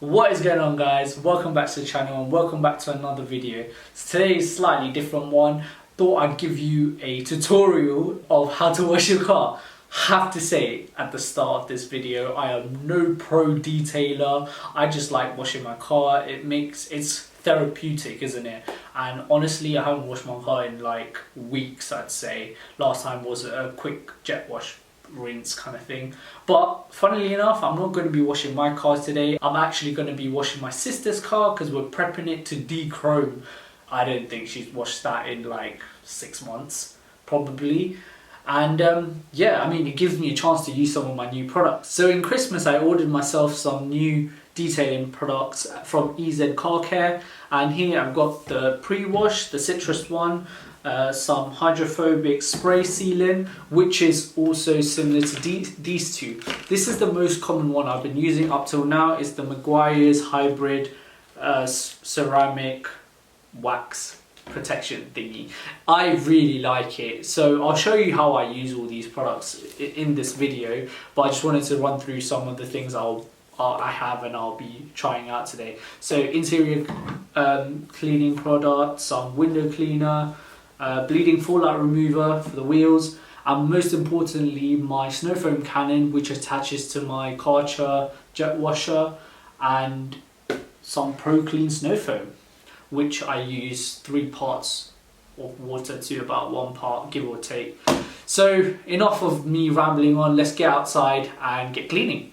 What is going on, guys? Welcome back to the channel and welcome back to another video. So today is a slightly different one. Thought I'd give you a tutorial of how to wash your car. Have to say at the start of this video, I am no pro detailer. I just like washing my car. It's therapeutic, isn't it? And honestly, I haven't washed my car in like weeks, I'd say. Last time was a quick jet wash, rinse kind of thing. But funnily enough, I'm not going to be washing my car today. I'm actually going to be washing my sister's car because we're prepping it to de-chrome. I don't think she's washed that in like 6 months, probably. And yeah, I mean, it gives me a chance to use some of my new products. So in Christmas, I ordered myself some new detailing products from EZ Car Care, and here I've got the pre-wash, the citrus one, some hydrophobic spray sealing, which is also similar to these two. This is the most common one I've been using up till now. Is the Meguiar's hybrid ceramic wax protection thingy. I really like it, so I'll show you how I use all these products in this video, but I just wanted to run through some of the things I have and I'll be trying out today. So interior cleaning product, some window cleaner, bleeding fallout remover for the wheels, and most importantly my snow foam cannon, which attaches to my Karcher jet washer, and some Pro Clean snow foam, which I use 3 parts of water to about 1 part, give or take. So enough of me rambling on, let's get outside and get cleaning.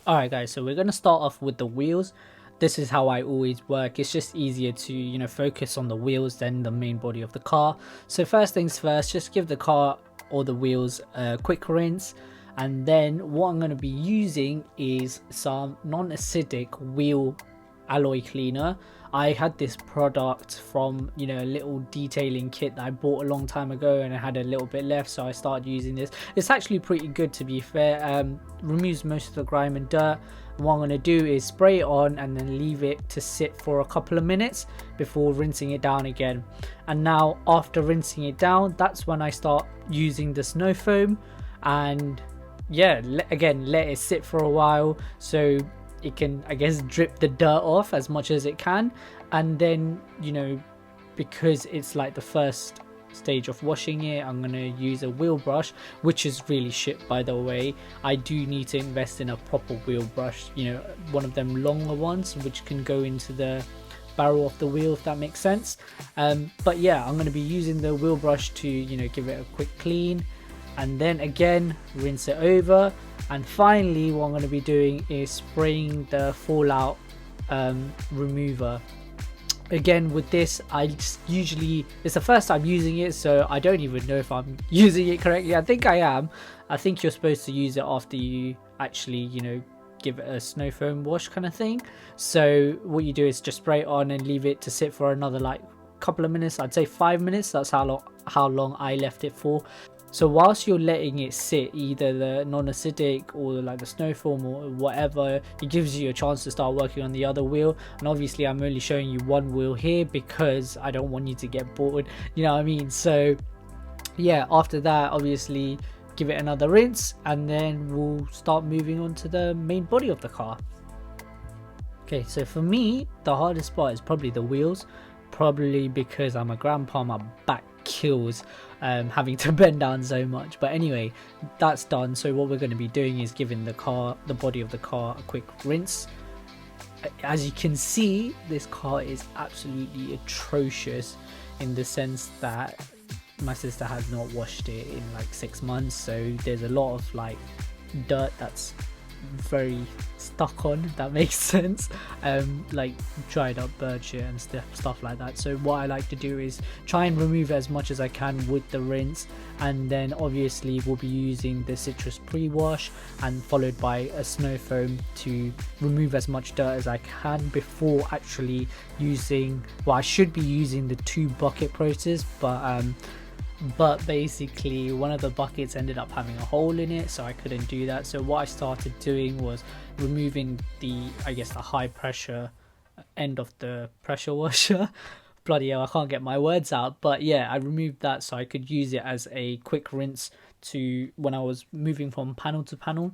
Alright guys, so we're going to start off with the wheels. This is how I always work. It's just easier to, focus on the wheels than the main body of the car. So first things first, just give the car or the wheels a quick rinse. And then what I'm going to be using is some non-acidic wheel alloy cleaner. I had this product from a little detailing kit that I bought a long time ago, and I had a little bit left, so I started using this. It's actually pretty good, to be fair. Removes most of the grime and dirt. What I'm going to do is spray it on and then leave it to sit for a couple of minutes before rinsing it down again. And now after rinsing it down, that's when I start using the snow foam, and yeah, again let it sit for a while so it can, I guess, drip the dirt off as much as it can. And then because it's like the first stage of washing it, I'm going to use a wheel brush, which is really shit, by the way. I do need to invest in a proper wheel brush, one of them longer ones which can go into the barrel of the wheel, if that makes sense. But yeah, I'm going to be using the wheel brush to give it a quick clean, and then again rinse it over. And finally what I'm going to be doing is spraying the fallout remover. Again with this, it's the first time using it, so I don't even know if I'm using it correctly. I think I am. I think you're supposed to use it after you actually give it a snow foam wash kind of thing. So what you do is just spray it on and leave it to sit for another like couple of minutes. I'd say 5 minutes. That's how long I left it for. So whilst you're letting it sit, either the non-acidic or like the snow foam or whatever, it gives you a chance to start working on the other wheel. And obviously I'm only showing you one wheel here because I don't want you to get bored, you know what I mean? So yeah, after that obviously give it another rinse, and then we'll start moving on to the main body of the car. Okay, so for me the hardest part is probably the wheels, probably because I'm a grandpa, my back kills having to bend down so much. But anyway, that's done. So what we're going to be doing is giving the body of the car a quick rinse. As you can see, this car is absolutely atrocious in the sense that my sister has not washed it in like 6 months, so there's a lot of like dirt that's very stuck on, if that makes sense, like dried up bird shit and stuff like that. So what I like to do is try and remove as much as I can with the rinse, and then obviously we'll be using the citrus pre-wash and followed by a snow foam to remove as much dirt as I can before actually using, well, I should be using the 2 bucket process, but basically one of the buckets ended up having a hole in it, so I couldn't do that. So what I started doing was removing the high pressure end of the pressure washer. Bloody hell, I can't get my words out. But yeah, I removed that so I could use it as a quick rinse to when I was moving from panel to panel.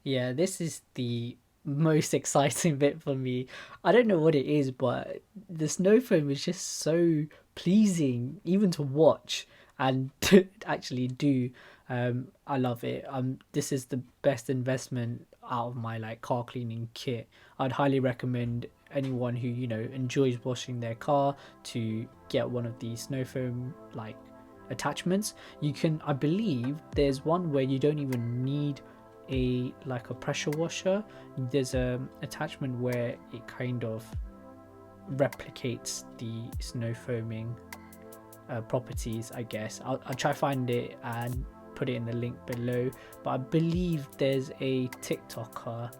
Yeah, this is the most exciting bit for me. I don't know what it is, but the snow foam is just so pleasing even to watch and to actually do. I love it. This is the best investment out of my like car cleaning kit. I'd highly recommend anyone who, you know, enjoys washing their car to get one of these snow foam like attachments. You can, I believe there's one where you don't even need a like a pressure washer. There's a attachment where it kind of replicates the snow foaming properties, I guess. I'll try find it and put it in the link below, but I believe there's a TikToker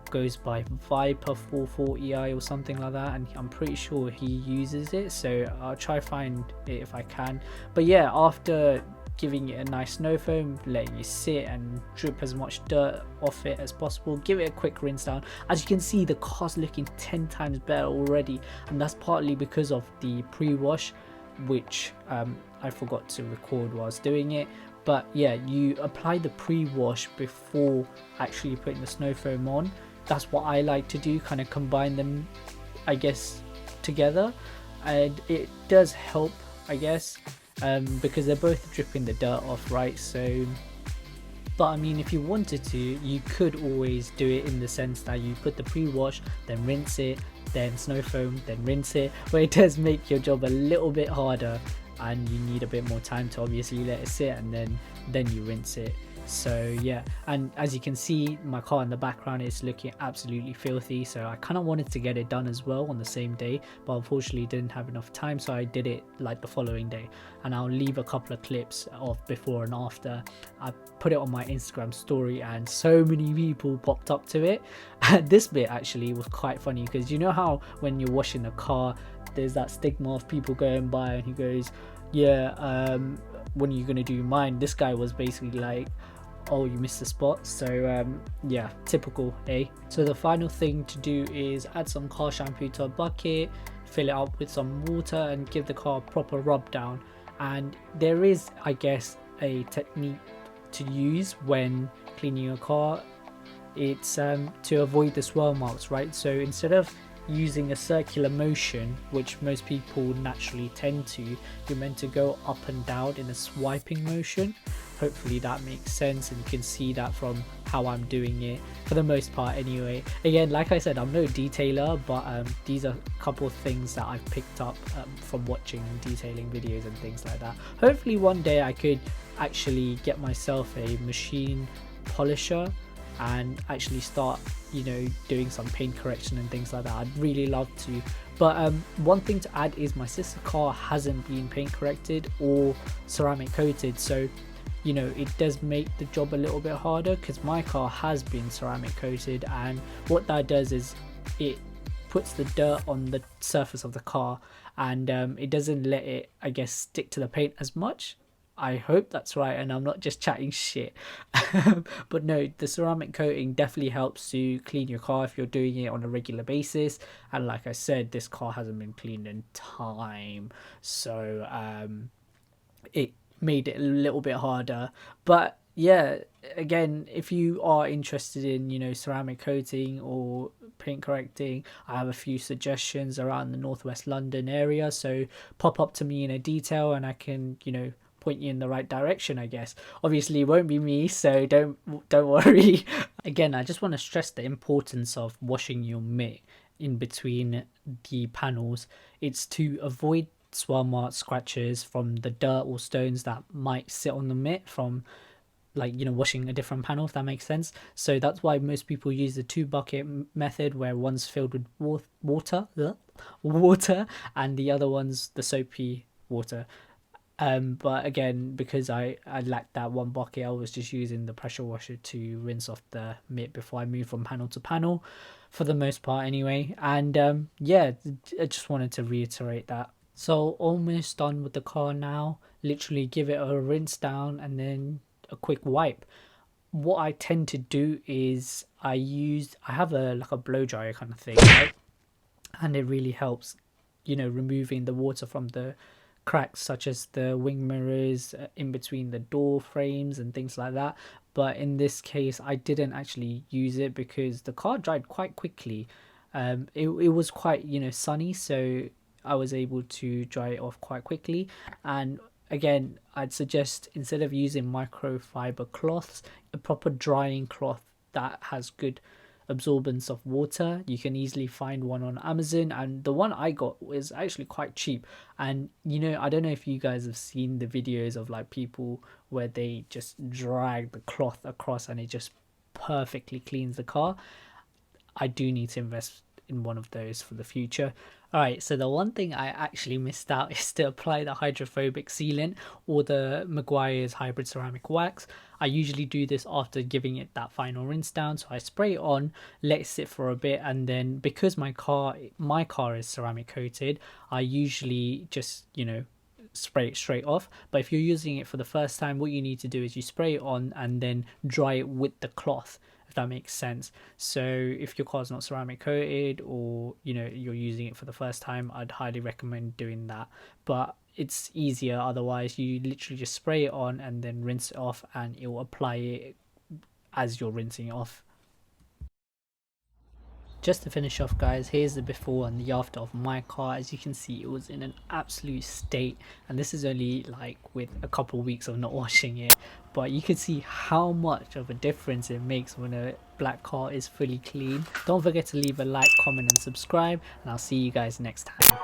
goes by Viper440i or something like that, and I'm pretty sure he uses it, so I'll try find it if I can. But yeah, after giving it a nice snow foam, letting it sit and drip as much dirt off it as possible, give it a quick rinse down. As you can see, the car's looking 10 times better already, and that's partly because of the pre-wash, which I forgot to record whilst doing it. But yeah, you apply the pre-wash before actually putting the snow foam on. That's what I like to do, kind of combine them, I guess, together, and it does help, I guess, because they're both dripping the dirt off, right? So, but I mean, if you wanted to, you could always do it in the sense that you put the pre-wash, then rinse it, then snow foam, then rinse it, where it does make your job a little bit harder, and you need a bit more time to obviously let it sit, and then you rinse it. So yeah, and as you can see, my car in the background is looking absolutely filthy, so I kind of wanted to get it done as well on the same day, but unfortunately didn't have enough time, so I did it like the following day. And I'll leave a couple of clips of before and after. I put it on my Instagram story and so many people popped up to it. This bit actually was quite funny, because you know how when you're washing the car there's that stigma of people going by and he goes, yeah, when are you gonna do mine? This guy was basically like, oh, you missed the spot. So yeah, typical, eh? So the final thing to do is add some car shampoo to a bucket, fill it up with some water, and give the car a proper rub down. And there is, I guess, a technique to use when cleaning your car. It's to avoid the swirl marks, right? So instead of using a circular motion, which most people naturally tend to, you're meant to go up and down in a swiping motion. Hopefully that makes sense, and you can see that from how I'm doing it for the most part anyway. Again, like I said, I'm no detailer, but these are a couple of things that I've picked up from watching detailing videos and things like that. Hopefully one day I could actually get myself a machine polisher and actually start, you know, doing some paint correction and things like that. I'd really love to. But one thing to add is my sister's car hasn't been paint corrected or ceramic coated, so you know, it does make the job a little bit harder, because my car has been ceramic coated, and what that does is it puts the dirt on the surface of the car, and it doesn't let it, I guess, stick to the paint as much. I hope that's right, and I'm not just chatting shit. But no, the ceramic coating definitely helps to clean your car if you're doing it on a regular basis. And like I said, this car hasn't been cleaned in time, so it made it a little bit harder. But yeah, again, if you are interested in, you know, ceramic coating or paint correcting, I have a few suggestions around the northwest London area, so pop up to me in a detail and I can, you know, point you in the right direction, I guess. Obviously it won't be me, so don't worry. Again, I just want to stress the importance of washing your mitt in between the panels. It's to avoid swirl marks, scratches from the dirt or stones that might sit on the mitt from, like, you know, washing a different panel, if that makes sense. So that's why most people use the 2 bucket method, where one's filled with water and the other one's the soapy water. But again, because I lacked that 1 bucket, I was just using the pressure washer to rinse off the mitt before I move from panel to panel, for the most part anyway. And yeah, I just wanted to reiterate that. So almost done with the car now. Literally give it a rinse down and then a quick wipe. What I tend to do is I have a like a blow dryer kind of thing, right? And it really helps, you know, removing the water from the cracks such as the wing mirrors, in between the door frames and things like that. But in this case I didn't actually use it because the car dried quite quickly. It was quite, you know, sunny, so I was able to dry it off quite quickly. And again, I'd suggest, instead of using microfiber cloths, a proper drying cloth that has good absorbance of water. You can easily find one on Amazon, and the one I got was actually quite cheap. And you know, I don't know if you guys have seen the videos of like people where they just drag the cloth across and it just perfectly cleans the car. I do need to invest in one of those for the future. Alright, so the one thing I actually missed out is to apply the hydrophobic sealant or the Meguiar's hybrid ceramic wax. I usually do this after giving it that final rinse down. So I spray it on, let it sit for a bit, and then because my car is ceramic coated, I usually just, you know, spray it straight off. But if you're using it for the first time, what you need to do is you spray it on and then dry it with the cloth, if that makes sense. So if your car's not ceramic coated, or you know, you're using it for the first time, I'd highly recommend doing that. But it's easier otherwise. You literally just spray it on and then rinse it off, and it will apply it as you're rinsing it off. Just to finish off guys, here's the before and the after of my car. As you can see, it was in an absolute state, and this is only like with a couple of weeks of not washing it, but you can see how much of a difference it makes when a black car is fully clean. Don't forget to leave a like, comment and subscribe, and I'll see you guys next time.